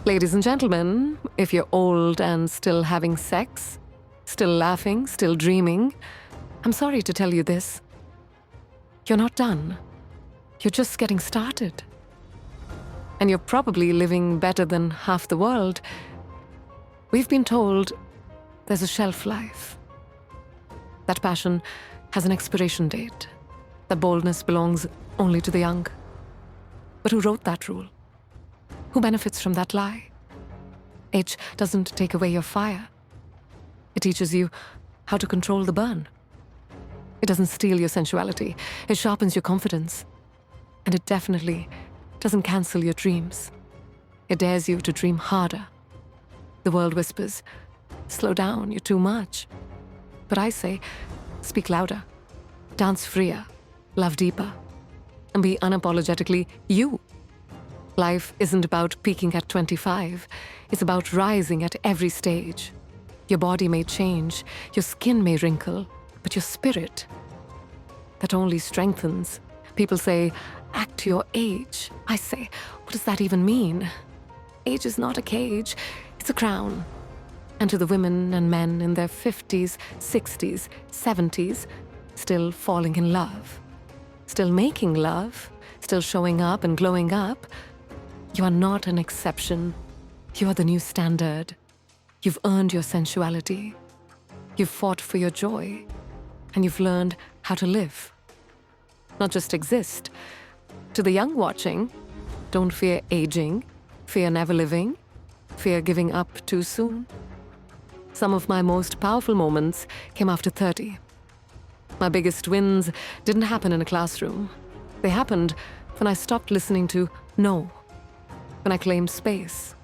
Ladies and gentlemen, if you're old and still having sex, still laughing, still dreaming, I'm sorry to tell you this. You're not done. You're just getting started. And you're probably living better than half the world. We've been told there's a shelf life. That passion has an expiration date. That boldness belongs only to the young. But who wrote that rule? Who benefits from that lie? Age doesn't take away your fire. It teaches you how to control the burn. It doesn't steal your sensuality. It sharpens your confidence. And it definitely doesn't cancel your dreams. It dares you to dream harder. The world whispers, slow down, you're too much. But I say, speak louder, dance freer, love deeper, and be unapologetically you. Life isn't about peaking at 25. It's about rising at every stage. Your body may change, your skin may wrinkle, but your spirit, that only strengthens. People say, act your age. I say, what does that even mean? Age is not a cage, it's a crown. And to the women and men in their 50s, 60s, 70s, still falling in love, still making love, still showing up and glowing up, you are not an exception. You are the new standard. You've earned your sensuality. You've fought for your joy. And you've learned how to live. Not just exist. To the young watching, don't fear aging, fear never living, fear giving up too soon. Some of my most powerful moments came after 30. My biggest wins didn't happen in a classroom. They happened when I stopped listening to no. When I claimed space,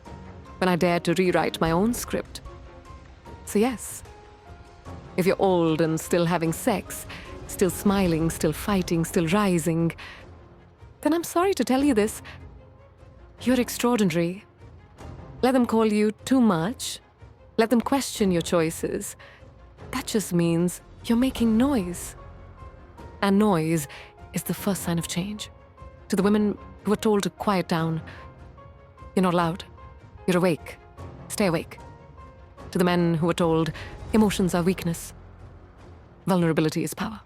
when I dared to rewrite my own script. So yes, if you're old and still having sex, still smiling, still fighting, still rising, then I'm sorry to tell you this, you're extraordinary. Let them call you too much. Let them question your choices. That just means you're making noise. And noise is the first sign of change. To the women who were told to quiet down, you're not loud. You're awake. Stay awake. To the men who were told, emotions are weakness. Vulnerability is power.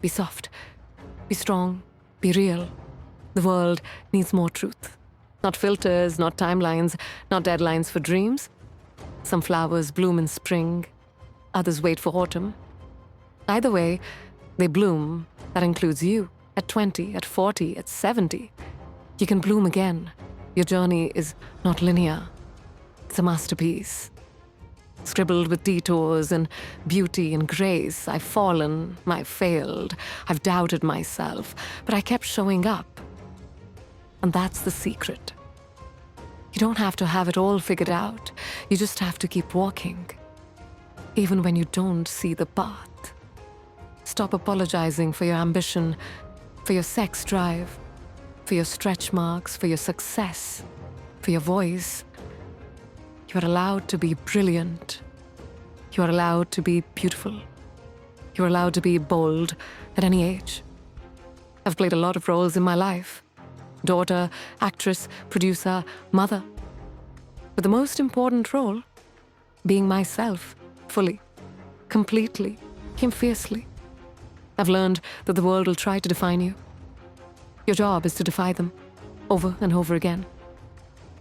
Be soft. Be strong. Be real. The world needs more truth. Not filters, not timelines, not deadlines for dreams. Some flowers bloom in spring. Others wait for autumn. Either way, they bloom. That includes you. At 20, at 40, at 70. You can bloom again. Your journey is not linear. It's a masterpiece. Scribbled with detours and beauty and grace. I've fallen, I've failed, I've doubted myself, but I kept showing up. And that's the secret. You don't have to have it all figured out. You just have to keep walking. Even when you don't see the path. Stop apologizing for your ambition, for your sex drive, for your stretch marks, for your success, for your voice. You are allowed to be brilliant. You are allowed to be beautiful. You are allowed to be bold at any age. I've played a lot of roles in my life. Daughter, actress, producer, mother. But the most important role, being myself, fully, completely, came fiercely. I've learned that the world will try to define you. Your job is to defy them, over and over again.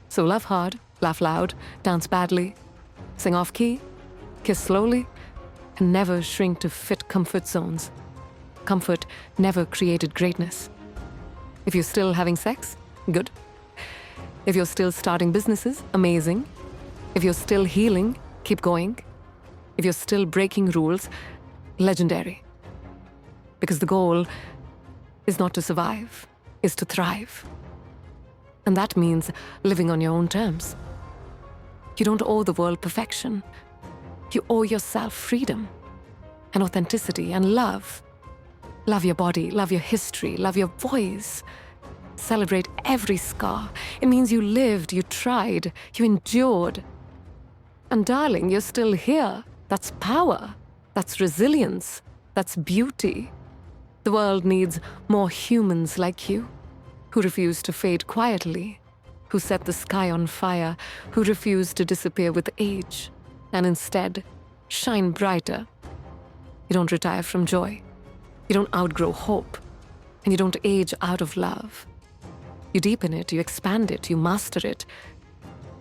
So love hard, laugh loud, dance badly, sing off key, kiss slowly, and never shrink to fit comfort zones. Comfort never created greatness. If you're still having sex, good. If you're still starting businesses, amazing. If you're still healing, keep going. If you're still breaking rules, legendary. Because the goal is not to survive, is to thrive. And that means living on your own terms. You don't owe the world perfection. You owe yourself freedom and authenticity and love. Love your body, love your history, love your voice. Celebrate every scar. It means you lived, you tried, you endured. And darling, you're still here. That's power. That's resilience. That's beauty. The world needs more humans like you, who refuse to fade quietly, who set the sky on fire, who refused to disappear with age, and instead shine brighter. You don't retire from joy. You don't outgrow hope. And you don't age out of love. You deepen it, you expand it, you master it.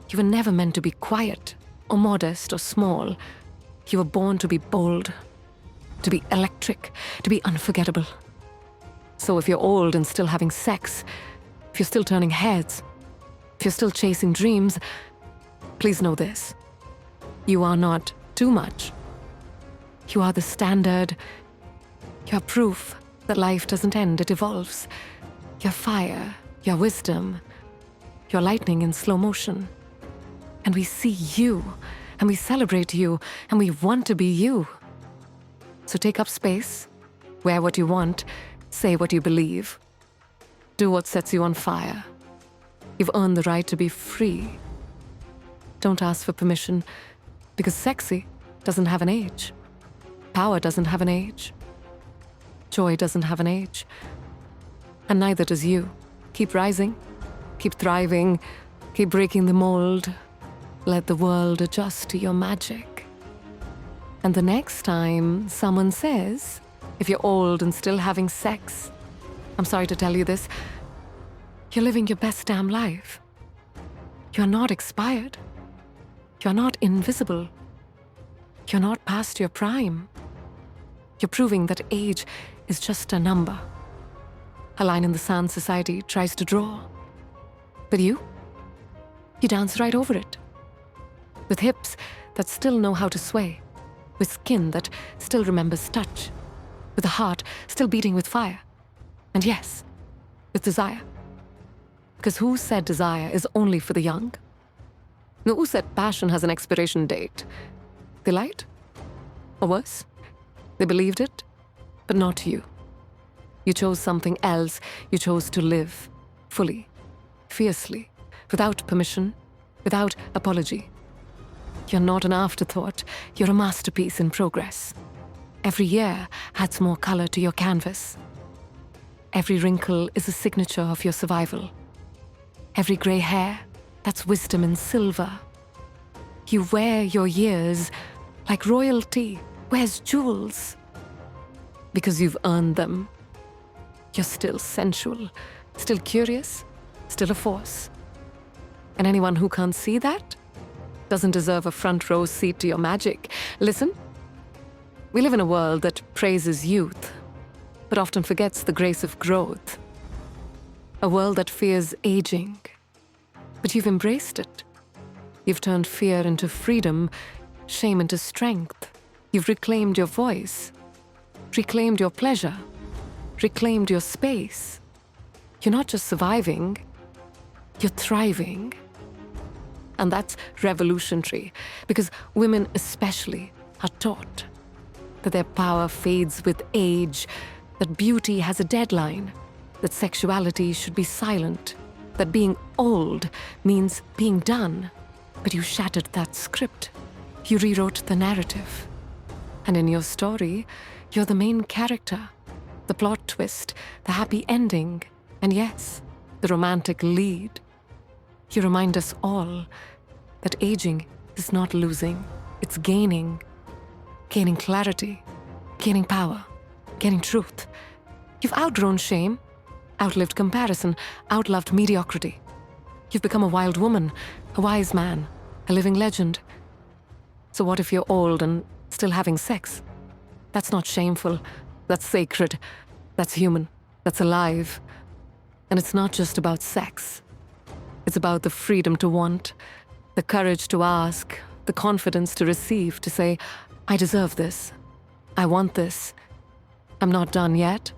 You were never meant to be quiet or modest or small. You were born to be bold, to be electric, to be unforgettable. So if you're old and still having sex, if you're still turning heads, if you're still chasing dreams, please know this. You are not too much. You are the standard. You are proof that life doesn't end, it evolves. You're fire, you're wisdom, you're lightning in slow motion. And we see you, and we celebrate you, and we want to be you. So take up space, wear what you want, say what you believe. Do what sets you on fire. You've earned the right to be free. Don't ask for permission, because sexy doesn't have an age. Power doesn't have an age. Joy doesn't have an age. And neither does you. Keep rising, keep thriving, keep breaking the mold. Let the world adjust to your magic. And the next time someone says, if you're old and still having sex, I'm sorry to tell you this, you're living your best damn life. You're not expired. You're not invisible. You're not past your prime. You're proving that age is just a number. A line in the sand society tries to draw. But you dance right over it. With hips that still know how to sway. With skin that still remembers touch. With a heart still beating with fire. And yes, with desire. Because who said desire is only for the young? No, who said passion has an expiration date? They lied? Or worse, they believed it, but not you. You chose something else. You chose to live fully, fiercely, without permission, without apology. You're not an afterthought. You're a masterpiece in progress. Every year adds more color to your canvas. Every wrinkle is a signature of your survival. Every gray hair, that's wisdom in silver. You wear your years like royalty wears jewels. Because you've earned them. You're still sensual, still curious, still a force. And anyone who can't see that doesn't deserve a front row seat to your magic. Listen, we live in a world that praises youth, but often forgets the grace of growth. A world that fears aging, but you've embraced it. You've turned fear into freedom, shame into strength. You've reclaimed your voice, reclaimed your pleasure, reclaimed your space. You're not just surviving, you're thriving. And that's revolutionary, because women especially are taught that their power fades with age, that beauty has a deadline, that sexuality should be silent, that being old means being done. But you shattered that script. You rewrote the narrative. And in your story, you're the main character, the plot twist, the happy ending, and yes, the romantic lead. You remind us all that aging is not losing, it's gaining. Gaining clarity, gaining power, gaining truth. You've outgrown shame, outlived comparison, outloved mediocrity. You've become a wild woman, a wise man, a living legend. So what if you're old and still having sex? That's not shameful, that's sacred, that's human, that's alive. And it's not just about sex. It's about the freedom to want, the courage to ask, the confidence to receive, to say, I deserve this. I want this. I'm not done yet.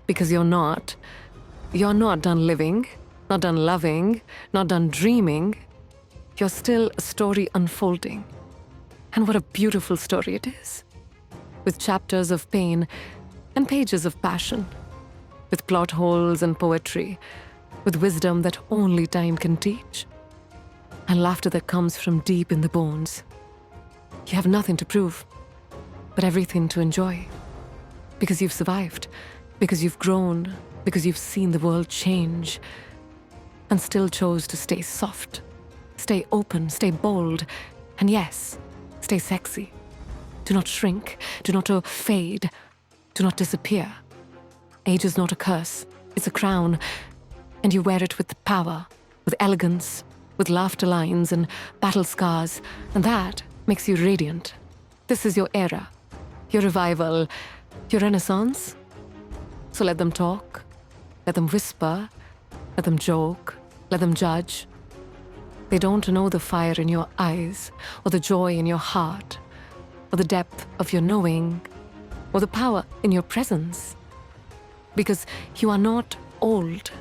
Because you're not. You're not done living, not done loving, not done dreaming. You're still a story unfolding. And what a beautiful story it is. With chapters of pain and pages of passion. With plot holes and poetry. With wisdom that only time can teach. And laughter that comes from deep in the bones. You have nothing to prove, but everything to enjoy. Because you've survived, because you've grown, because you've seen the world change. and still chose to stay soft, stay open, stay bold, and yes, stay sexy. Do not shrink, do not fade, do not disappear. Age is not a curse, it's a crown, and you wear it with power, with elegance, with laughter lines and battle scars, and that makes you radiant. This is your era, your revival, your renaissance. So let them talk, let them whisper, let them joke, let them judge. They don't know the fire in your eyes, or the joy in your heart, or the depth of your knowing, or the power in your presence. Because you are not old.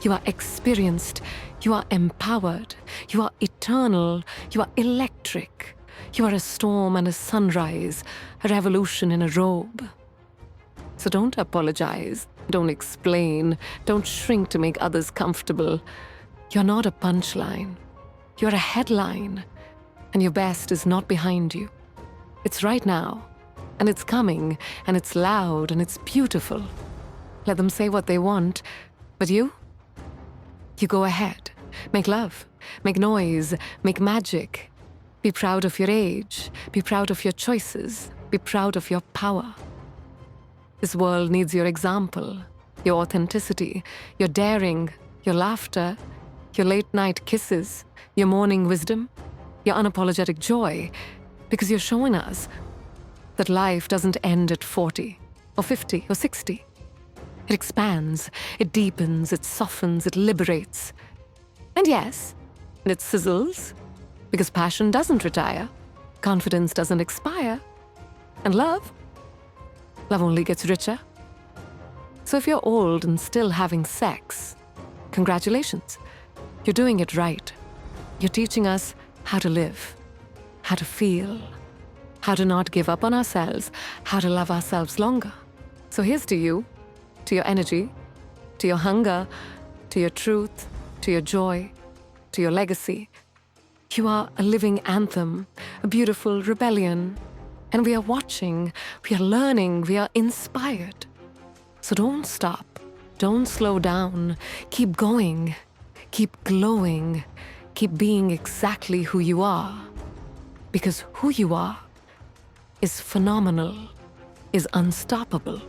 You are experienced. You are empowered. You are eternal. You are electric. You are a storm and a sunrise, a revolution in a robe. So don't apologize. Don't explain. Don't shrink to make others comfortable. You're not a punchline. You're a headline. And your best is not behind you. It's right now. And it's coming. And it's loud. And it's beautiful. Let them say what they want. But you go ahead. Make love. Make noise. Make magic. Be proud of your age. Be proud of your choices. Be proud of your power. This world needs your example, your authenticity, your daring, your laughter, your late-night kisses, your morning wisdom, your unapologetic joy, because you're showing us that life doesn't end at 40 or 50 or 60. It expands, it deepens, it softens, it liberates. And yes, it sizzles, because passion doesn't retire, confidence doesn't expire, and love only gets richer. So if you're old and still having sex, congratulations. You're doing it right. You're teaching us how to live, how to feel, how to not give up on ourselves, how to love ourselves longer. So here's to you, to your energy, to your hunger, to your truth, to your joy, to your legacy. You are a living anthem, a beautiful rebellion. And we are watching, we are learning, we are inspired. So don't stop, don't slow down, keep going, keep glowing, keep being exactly who you are. Because who you are is phenomenal, is unstoppable.